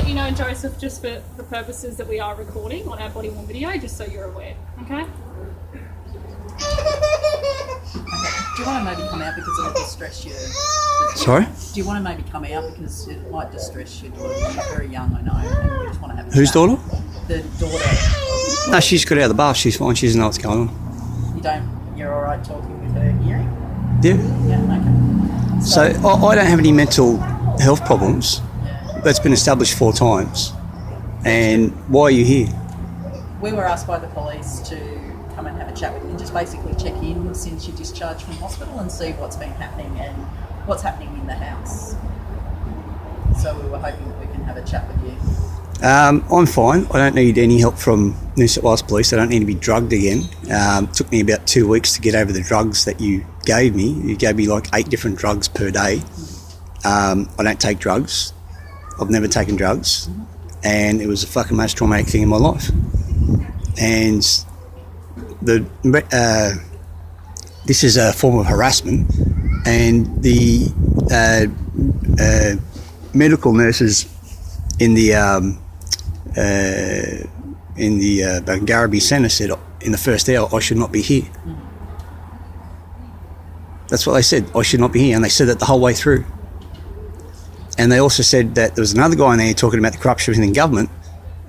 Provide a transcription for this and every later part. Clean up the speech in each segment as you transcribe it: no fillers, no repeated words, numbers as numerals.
let you know, Joseph, just for the purposes that we are recording on our body worn video, just so you're aware, okay? Do you want to maybe come out because it'll distress you? Sorry? Do you want to maybe come out because it might distress your daughter? She's very young, I know, and we just want to have a Whose chat. daughter? The daughter. No, she's got out of the bath. She's fine. She doesn't know what's going on. You're all right talking with her hearing? Yeah. Yeah, okay. So I don't have any mental health problems. That's been established 4 times. And why are you here? We were asked by the police to come and have a chat with you and just basically check in since you're discharged from hospital and see what's been happening and what's happening in the house. So we were hoping that we can have a chat with you. I'm fine. I don't need any help from New South Wales Police. I don't need to be drugged again. It took me about 2 weeks to get over the drugs that you gave me. You gave me like 8 different drugs per day. I don't take drugs. I've never taken drugs. And it was the fucking most traumatic thing in my life. And this is a form of harassment, and the medical nurses in the Bungarraby Centre said in the first hour I should not be here. That's what they said. I should not be here, and they said that the whole way through. And they also said that there was another guy in there talking about the corruption within government,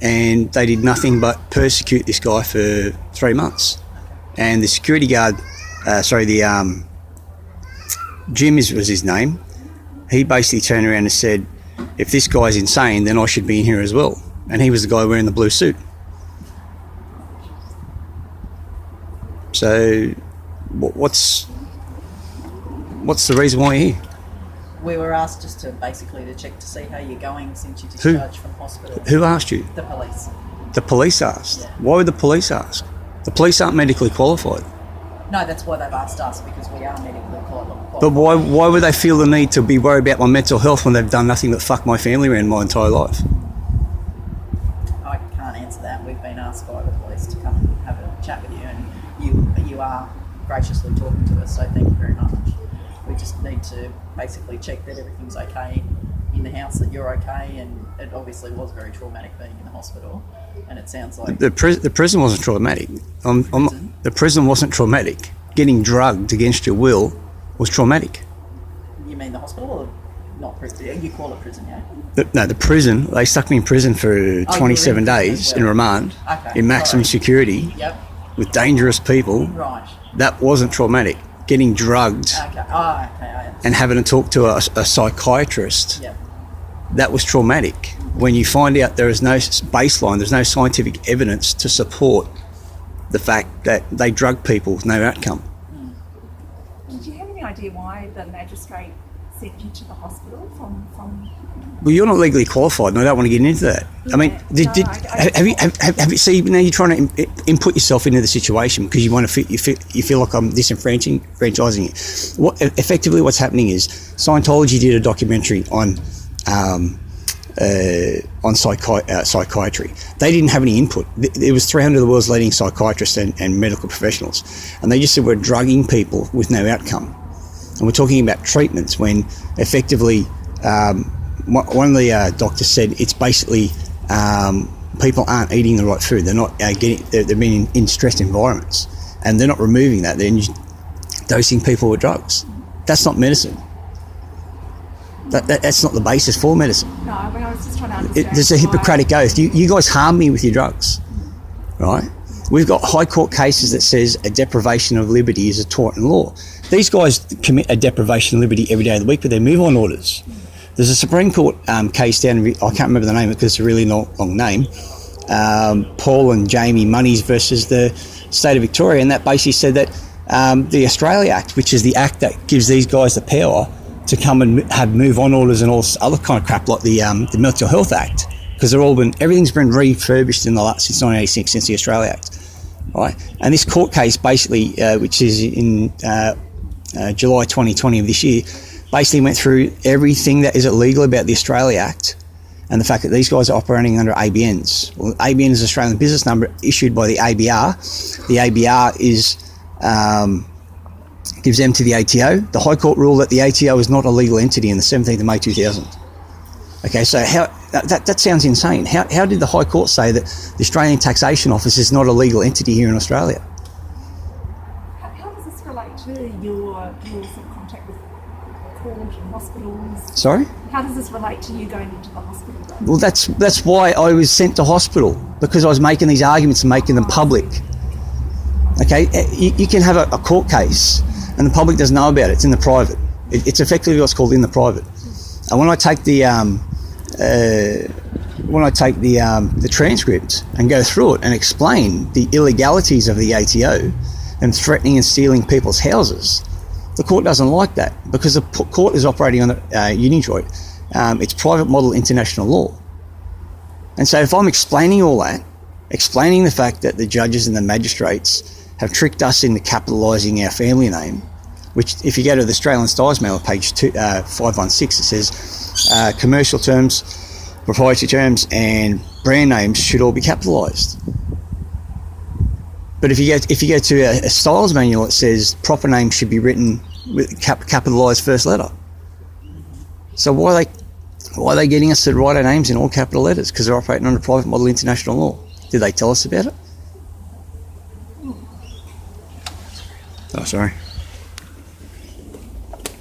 and they did nothing but persecute this guy for 3 months. And the security guard, Jim was his name, he basically turned around and said, if this guy's insane, then I should be in here as well. And he was the guy wearing the blue suit. So what's the reason why you're here? We were asked just to basically to check to see how you're going since you discharged from hospital. Who asked you? The police. The police asked? Yeah. Why would the police ask? The police aren't medically qualified. No, that's why they've asked us, because we are medically qualified. But why would they feel the need to be worried about my mental health when they've done nothing but fuck my family around my entire life? I can't answer that. We've been asked by the police to come and have a chat with you, and you are graciously talking to us, so thank you very much. We just need to basically check that everything's okay in the house, that you're okay, and it obviously was very traumatic being in the hospital, and it sounds like... The prison wasn't traumatic. The prison wasn't traumatic. Getting drugged against your will was traumatic. You mean the hospital or not prison? You call it prison, yeah? The prison, they stuck me in prison for 27 days in remand, in maximum security, with dangerous people. Right. That wasn't traumatic. Getting drugged and having to talk to a psychiatrist, that was traumatic. When you find out there is no baseline, there's no scientific evidence to support the fact that they drug people with no outcome. Did you have any idea why the magistrate sent you to the hospital from... Well, you're not legally qualified, and I don't want to get into that. Yeah, I mean, have you see now you're trying to input yourself into the situation because you want to you feel like I'm disenfranchising you. Effectively, what's happening is Scientology did a documentary on psychiatry. They didn't have any input. There was 300 of the world's leading psychiatrists and medical professionals, and they just said we're drugging people with no outcome, and we're talking about treatments when effectively. One of the doctors said it's basically people aren't eating the right food. They're not they've been in stressed environments, and they're not removing that. They're dosing people with drugs. That's not medicine. That's not the basis for medicine. No, I was just trying to understand. There's a Hippocratic oath. You guys harm me with your drugs, right? We've got high court cases that says a deprivation of liberty is a tort in law. These guys commit a deprivation of liberty every day of the week with their move-on orders. There's a Supreme Court case down, I can't remember the name because it's a really long name, Paul and Jamie Monies versus the state of Victoria, and that basically said that the Australia Act, which is the act that gives these guys the power to come and have move-on orders and all this other kind of crap like the Mental Health Act, because everything's been refurbished since 1986, since the Australia Act, right? And this court case basically, which is in July 2020 of this year, basically went through everything that is illegal about the Australia Act and the fact that these guys are operating under ABNs. Well, ABN is Australian business number issued by the ABR. The ABR gives them to the ATO. The High Court ruled that the ATO is not a legal entity on the 17th of May 2000. Okay, so that sounds insane. How did the High Court say that the Australian Taxation Office is not a legal entity here in Australia? How does this relate to your sort of contact with court and hospitals? Sorry? How does this relate to you going into the hospital? Well, that's why I was sent to hospital, because I was making these arguments and making them public. Okay, you can have a court case and the public doesn't know about it. It's in the private. It's effectively what's called in the private. And when I take the transcript and go through it and explain the illegalities of the ATO and threatening and stealing people's houses, the court doesn't like that, because the court is operating on Unijoint. It's private model international law. And so if I'm explaining all that, explaining the fact that the judges and the magistrates have tricked us into capitalising our family name, which if you go to the Australian Stars Mail, page 516, it says commercial terms, proprietary terms and brand names should all be capitalised. But if you go to a styles manual, it says proper names should be written with capitalised first letter. So why are they getting us to write our names in all capital letters? Because they're operating under private model international law. Did they tell us about it? Oh, sorry.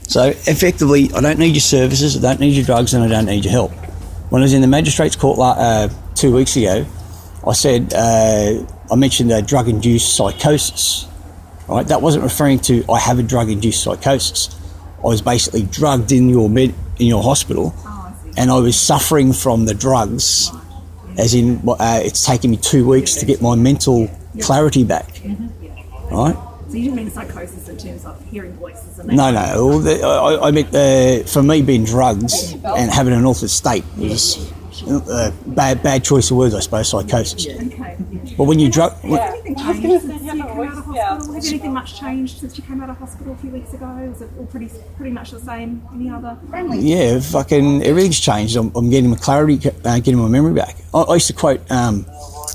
So effectively, I don't need your services, I don't need your drugs, and I don't need your help. When I was in the magistrates court 2 weeks ago, I said, I mentioned drug-induced psychosis. Right? That wasn't referring to I have a drug-induced psychosis. I was basically drugged in your hospital, and I was suffering from the drugs, as in it's taken me 2 weeks to get my mental clarity back. Right? So you didn't mean psychosis in terms of hearing voices? And No. I meant for me being drugged and having an altered state was bad choice of words, I suppose, psychosis. Okay. But when you drug... Has anything changed since you came out of hospital? Has anything much changed since you came out of hospital a few weeks ago? Is it all pretty much the same? Any other? Yeah, fucking everything's changed. I'm getting my clarity, getting my memory back. I used to quote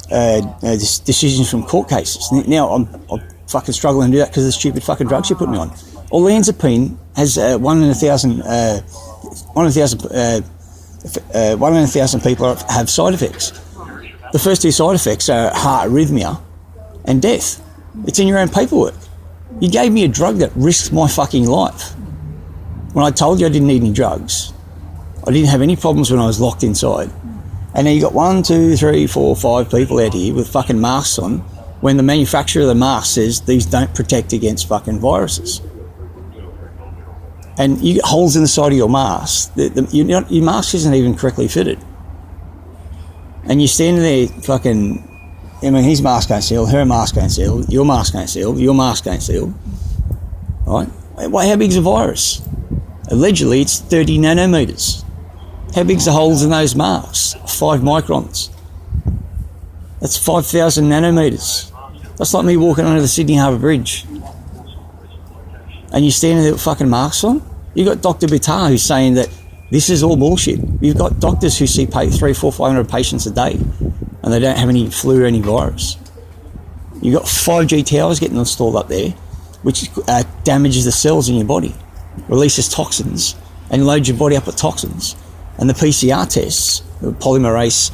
decisions from court cases. Now I'm fucking struggling to do that because of the stupid fucking drugs you put me on. Olanzapine has 1 in 1,000 people have side effects. The first 2 side effects are heart arrhythmia and death. It's in your own paperwork. You gave me a drug that risked my fucking life. When I told you I didn't need any drugs, I didn't have any problems when I was locked inside. And now you got 1, 2, 3, 4, 5 people out here with fucking masks on, when the manufacturer of the mask says these don't protect against fucking viruses. And you get holes in the side of your mask. Your mask isn't even correctly fitted. And you're standing there fucking, I mean, his mask ain't sealed, her mask ain't sealed, your mask ain't sealed, your mask ain't sealed. Right? Well, how big's a virus? Allegedly, it's 30 nanometers. How big's the holes in those masks? 5 microns. That's 5,000 nanometers. That's like me walking under the Sydney Harbour Bridge. And you're standing there with fucking masks on? You've got Dr. Bittar who's saying that this is all bullshit. You've got doctors who see 300, 400, 500 patients a day and they don't have any flu or any virus. You've got 5G towers getting installed up there, which damages the cells in your body, releases toxins and loads your body up with toxins. And the PCR tests, the polymerase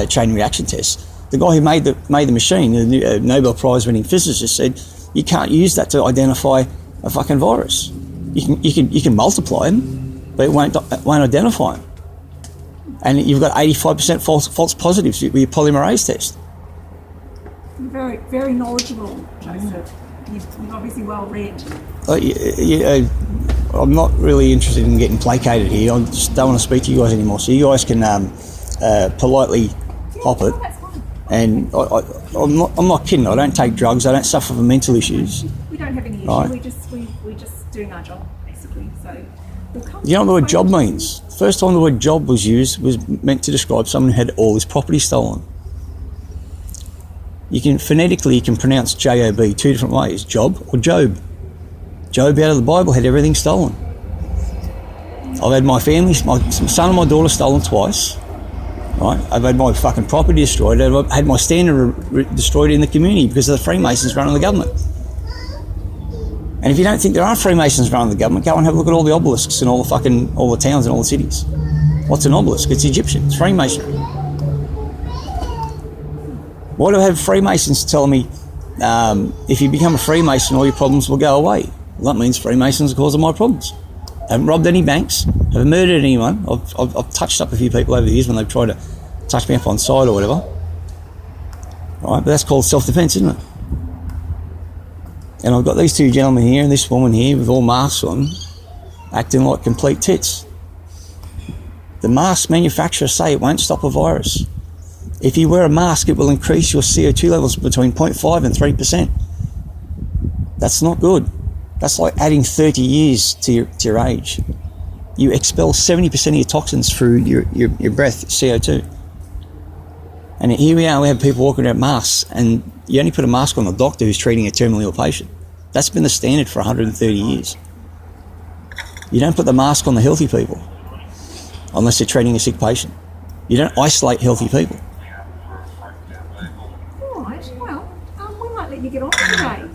chain reaction tests, the guy who made the machine, the Nobel Prize winning physicist, said you can't use that to identify a fucking virus. You can multiply them, but it won't identify them. And you've got 85% false positives with your polymerase test. You're very, very knowledgeable, Joseph. You've obviously well read. I'm not really interested in getting placated here. I just don't want to speak to you guys anymore. So you guys can politely hop it. And I'm not kidding. I don't take drugs. I don't suffer from mental issues. We don't have any issue. Right. We're just doing our job, basically. So you know what the word job means? First time the word job was used was meant to describe someone who had all his property stolen. Phonetically you can pronounce J-O-B 2 different ways, Job or Job. Job out of the Bible had everything stolen. I've had my family, my son and my daughter stolen twice. Right? I've had my fucking property destroyed. I've had my standard destroyed in the community because of the Freemasons running the government. And if you don't think there are Freemasons running the government, go and have a look at all the obelisks in all the towns and all the cities. What's an obelisk? It's Egyptian. It's Freemasonry. Why do I have Freemasons tell me if you become a Freemason, all your problems will go away? Well, that means Freemasons are the cause of my problems. I haven't robbed any banks. Haven't murdered anyone. I've touched up a few people over the years when they've tried to touch me up on side or whatever. Right, but that's called self-defense, isn't it? And I've got these two gentlemen here and this woman here with all masks on, acting like complete tits. The mask manufacturers say it won't stop a virus. If you wear a mask, it will increase your CO2 levels between 0.5 and 3%. That's not good. That's like adding 30 years to your age. You expel 70% of your toxins through your breath, CO2. And here we are, we have people walking around masks, and you only put a mask on the doctor who's treating a terminally ill patient. That's been the standard for 130 years. You don't put the mask on the healthy people unless they're treating a sick patient. You don't isolate healthy people. All right, well, we might let you get on today.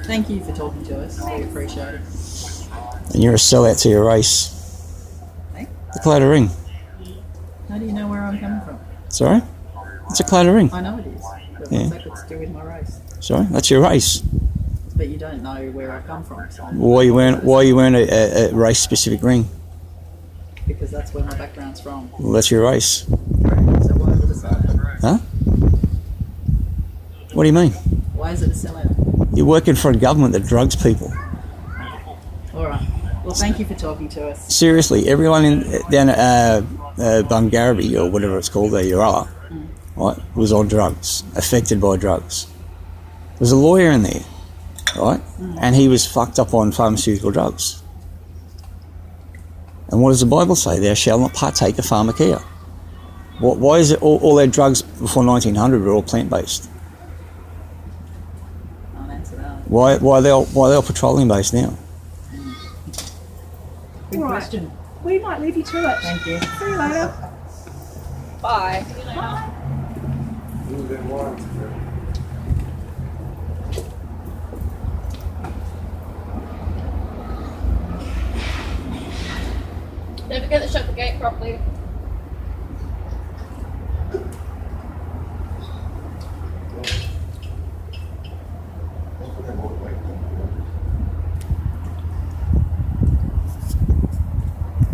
Thank you for talking to us. We appreciate it. And you're a sellout to your race. Hey? The cloud of ring. How do you know where I'm coming from? Sorry? It's a cloud of ring. I know it is. But Yeah. what's that got to do with my race? Sorry? That's your race. But you don't know where I come from. So Why are you wearing a race-specific ring? because that's where my background's from. Well, that's your race. So why is it a sellout? Huh? What do you mean? Why is it a sellout? You're working for a government that drugs people. All right. Well, thank you for talking to us. Seriously, everyone down at Bungarby, or whatever it's called, there you are, right, was on drugs, affected by drugs. There's a lawyer in there, right, and he was fucked up on pharmaceutical drugs. And what does the Bible say? Thou shalt not partake of pharmakeia. Why is it all their drugs before 1900 were all plant-based? I'll answer that. Why are they all petroleum-based now? Good Right. question. We might leave you to it. Thank you. See you later. Bye. Don't forget to shut the gate properly.